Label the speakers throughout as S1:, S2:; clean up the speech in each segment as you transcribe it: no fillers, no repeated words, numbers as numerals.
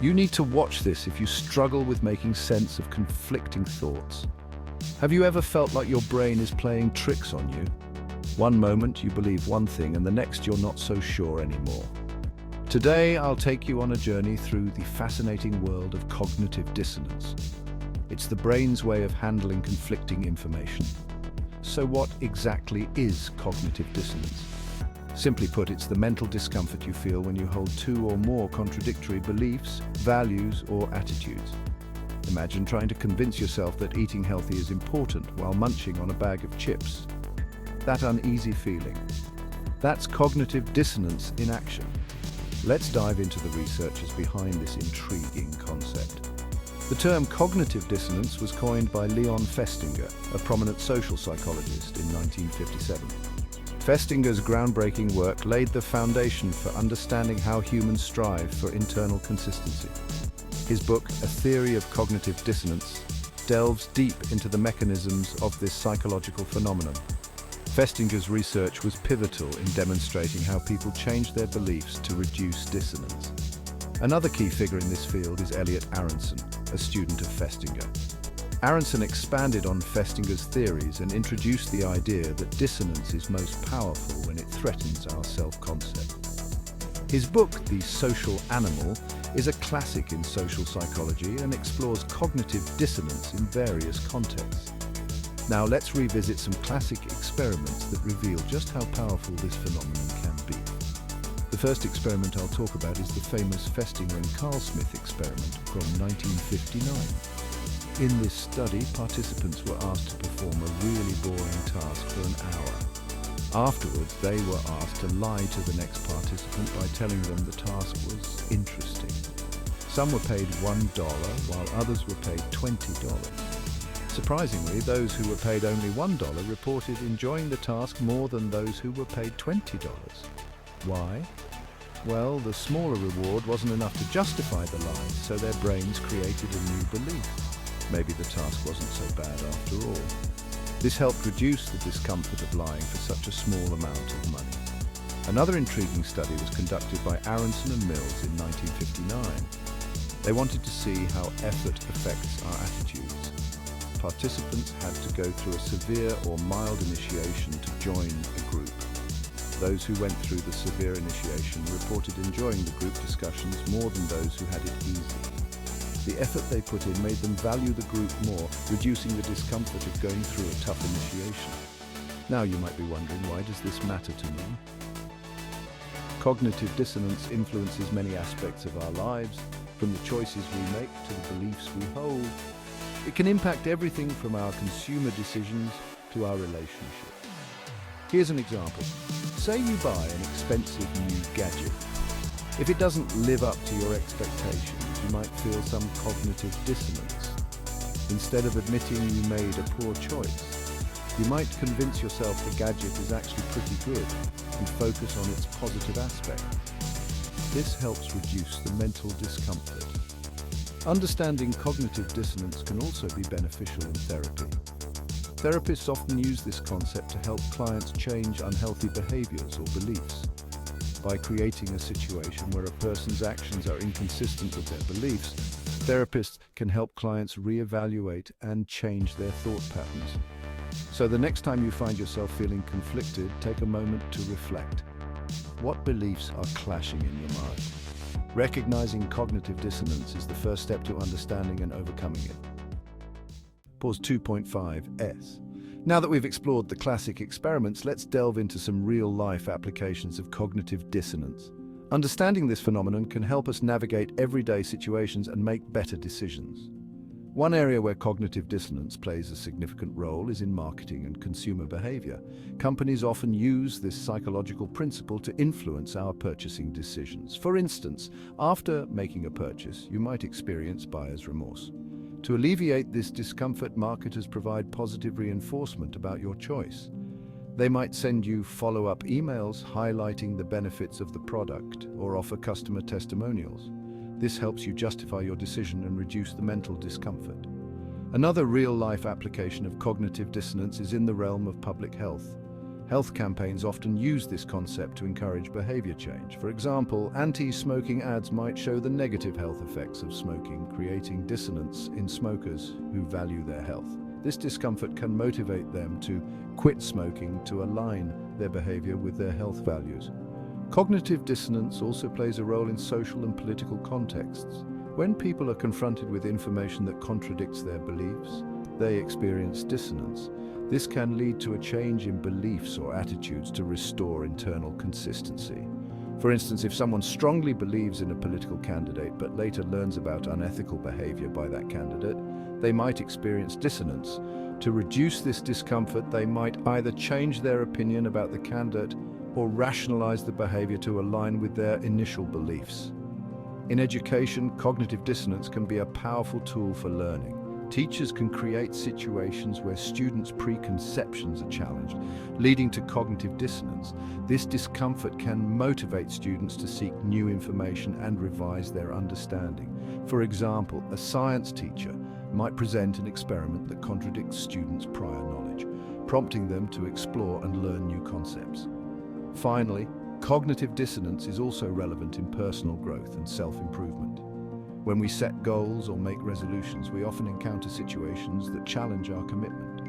S1: You need to watch this if you struggle with making sense of conflicting thoughts. Have you ever felt like your brain is playing tricks on you? One moment you believe one thing and the next you're not so sure anymore. Today I'll take you on a journey through the fascinating world of cognitive dissonance. It's the brain's way of handling conflicting information. So what exactly is cognitive dissonance? Simply put, it's the mental discomfort you feel when you hold two or more contradictory beliefs, values, or attitudes. Imagine trying to convince yourself that eating healthy is important while munching on a bag of chips. That uneasy feeling. That's cognitive dissonance in action. Let's dive into the researchers behind this intriguing concept. The term cognitive dissonance was coined by Leon Festinger, a prominent social psychologist, in 1957. Festinger's groundbreaking work laid the foundation for understanding how humans strive for internal consistency. His book, A Theory of Cognitive Dissonance, delves deep into the mechanisms of this psychological phenomenon. Festinger's research was pivotal in demonstrating how people change their beliefs to reduce dissonance. Another key figure in this field is Elliot Aronson, a student of Festinger. Aronson expanded on Festinger's theories and introduced the idea that dissonance is most powerful when it threatens our self-concept. His book, The Social Animal, is a classic in social psychology and explores cognitive dissonance in various contexts. Now let's revisit some classic experiments that reveal just how powerful this phenomenon can be. The first experiment I'll talk about is the famous Festinger and Carl Smith experiment from 1959. In this study, participants were asked to perform a really boring task for an hour. Afterwards, they were asked to lie to the next participant by telling them the task was interesting. Some were paid $1, while others were paid $20. Surprisingly, those who were paid only $1 reported enjoying the task more than those who were paid $20. Why? Well, the smaller reward wasn't enough to justify the lie, so their brains created a new belief. Maybe the task wasn't so bad after all. This helped reduce the discomfort of lying for such a small amount of money. Another intriguing study was conducted by Aronson and Mills in 1959. They wanted to see how effort affects our attitudes. Participants had to go through a severe or mild initiation to join a group. Those who went through the severe initiation reported enjoying the group discussions more than those who had it easy. The effort they put in made them value the group more, reducing the discomfort of going through a tough initiation. Now you might be wondering, why does this matter to me? Cognitive dissonance influences many aspects of our lives, from the choices we make to the beliefs we hold. It can impact everything from our consumer decisions to our relationships. Here's an example. Say you buy an expensive new gadget. If it doesn't live up to your expectations, you might feel some cognitive dissonance. Instead of admitting you made a poor choice, you might convince yourself the gadget is actually pretty good and focus on its positive aspects. This helps reduce the mental discomfort. Understanding cognitive dissonance can also be beneficial in therapy. Therapists often use this concept to help clients change unhealthy behaviors or beliefs. By creating a situation where a person's actions are inconsistent with their beliefs, therapists can help clients reevaluate and change their thought patterns. So the next time you find yourself feeling conflicted, take a moment to reflect. What beliefs are clashing in your mind? Recognizing cognitive dissonance is the first step to understanding and overcoming it. Pause 2.5s. Now that we've explored the classic experiments, let's delve into some real-life applications of cognitive dissonance. Understanding this phenomenon can help us navigate everyday situations and make better decisions. One area where cognitive dissonance plays a significant role is in marketing and consumer behavior. Companies often use this psychological principle to influence our purchasing decisions. For instance, after making a purchase, you might experience buyer's remorse. To alleviate this discomfort, marketers provide positive reinforcement about your choice. They might send you follow-up emails highlighting the benefits of the product or offer customer testimonials. This helps you justify your decision and reduce the mental discomfort. Another real-life application of cognitive dissonance is in the realm of public health. Health campaigns often use this concept to encourage behavior change. For example, anti-smoking ads might show the negative health effects of smoking, creating dissonance in smokers who value their health. This discomfort can motivate them to quit smoking to align their behavior with their health values. Cognitive dissonance also plays a role in social and political contexts. When people are confronted with information that contradicts their beliefs, they experience dissonance. This can lead to a change in beliefs or attitudes to restore internal consistency. For instance, if someone strongly believes in a political candidate but later learns about unethical behavior by that candidate, they might experience dissonance. To reduce this discomfort, they might either change their opinion about the candidate or rationalize the behavior to align with their initial beliefs. In education, cognitive dissonance can be a powerful tool for learning. Teachers can create situations where students' preconceptions are challenged, leading to cognitive dissonance. This discomfort can motivate students to seek new information and revise their understanding. For example, a science teacher might present an experiment that contradicts students' prior knowledge, prompting them to explore and learn new concepts. Finally, cognitive dissonance is also relevant in personal growth and self-improvement. When we set goals or make resolutions, we often encounter situations that challenge our commitment.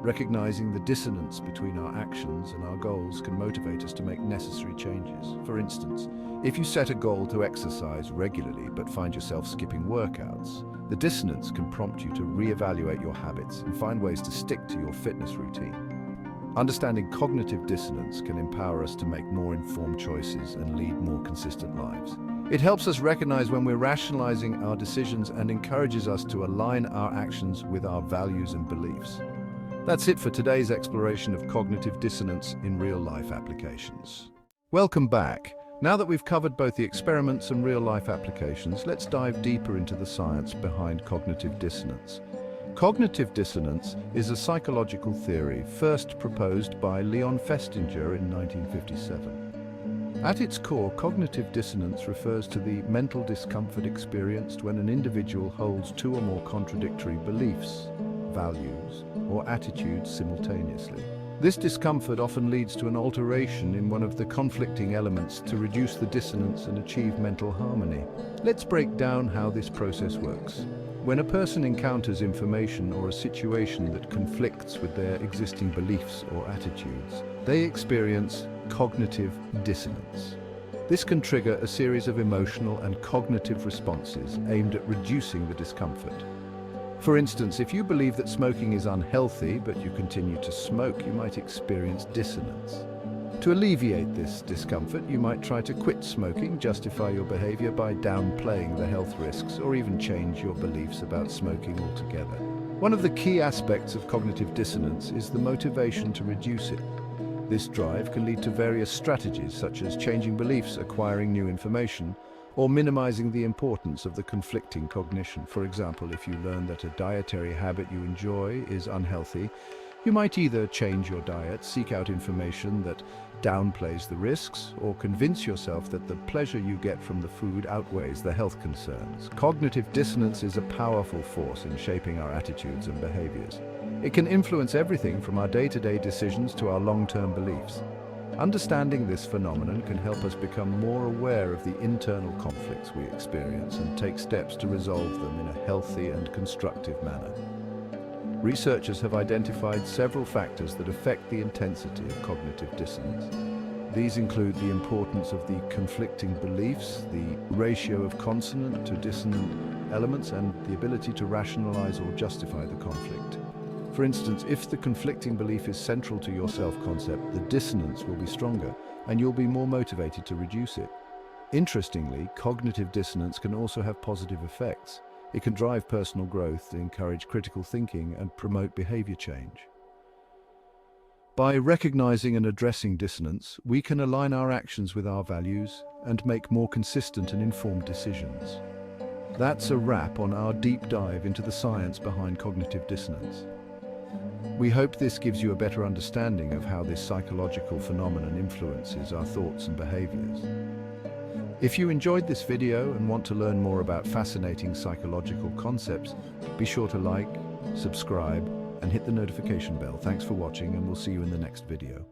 S1: Recognizing the dissonance between our actions and our goals can motivate us to make necessary changes. For instance, if you set a goal to exercise regularly but find yourself skipping workouts, the dissonance can prompt you to reevaluate your habits and find ways to stick to your fitness routine. Understanding cognitive dissonance can empower us to make more informed choices and lead more consistent lives. It helps us recognize when we're rationalizing our decisions and encourages us to align our actions with our values and beliefs. That's it for today's exploration of cognitive dissonance in real-life applications. Welcome back. Now that we've covered both the experiments and real-life applications, let's dive deeper into the science behind cognitive dissonance. Cognitive dissonance is a psychological theory first proposed by Leon Festinger in 1957. At its core, cognitive dissonance refers to the mental discomfort experienced when an individual holds two or more contradictory beliefs, values, or attitudes simultaneously. This discomfort often leads to an alteration in one of the conflicting elements to reduce the dissonance and achieve mental harmony. Let's break down how this process works. When a person encounters information or a situation that conflicts with their existing beliefs or attitudes, they experience cognitive dissonance. This can trigger a series of emotional and cognitive responses aimed at reducing the discomfort. For instance, if you believe that smoking is unhealthy but you continue to smoke, you might experience dissonance. To alleviate this discomfort, you might try to quit smoking, justify your behavior by downplaying the health risks, or even change your beliefs about smoking altogether. One of the key aspects of cognitive dissonance is the motivation to reduce it. This drive can lead to various strategies, such as changing beliefs, acquiring new information, or minimizing the importance of the conflicting cognition. For example, if you learn that a dietary habit you enjoy is unhealthy, you might either change your diet, seek out information that downplays the risks, or convince yourself that the pleasure you get from the food outweighs the health concerns. Cognitive dissonance is a powerful force in shaping our attitudes and behaviors. It can influence everything from our day-to-day decisions to our long-term beliefs. Understanding this phenomenon can help us become more aware of the internal conflicts we experience and take steps to resolve them in a healthy and constructive manner. Researchers have identified several factors that affect the intensity of cognitive dissonance. These include the importance of the conflicting beliefs, the ratio of consonant to dissonant elements, and the ability to rationalize or justify the conflict. For instance, if the conflicting belief is central to your self-concept, the dissonance will be stronger, and you'll be more motivated to reduce it. Interestingly, cognitive dissonance can also have positive effects. It can drive personal growth, encourage critical thinking, and promote behavior change. By recognizing and addressing dissonance, we can align our actions with our values and make more consistent and informed decisions. That's a wrap on our deep dive into the science behind cognitive dissonance. We hope this gives you a better understanding of how this psychological phenomenon influences our thoughts and behaviors. If you enjoyed this video and want to learn more about fascinating psychological concepts, be sure to like, subscribe, and hit the notification bell. Thanks for watching, and we'll see you in the next video.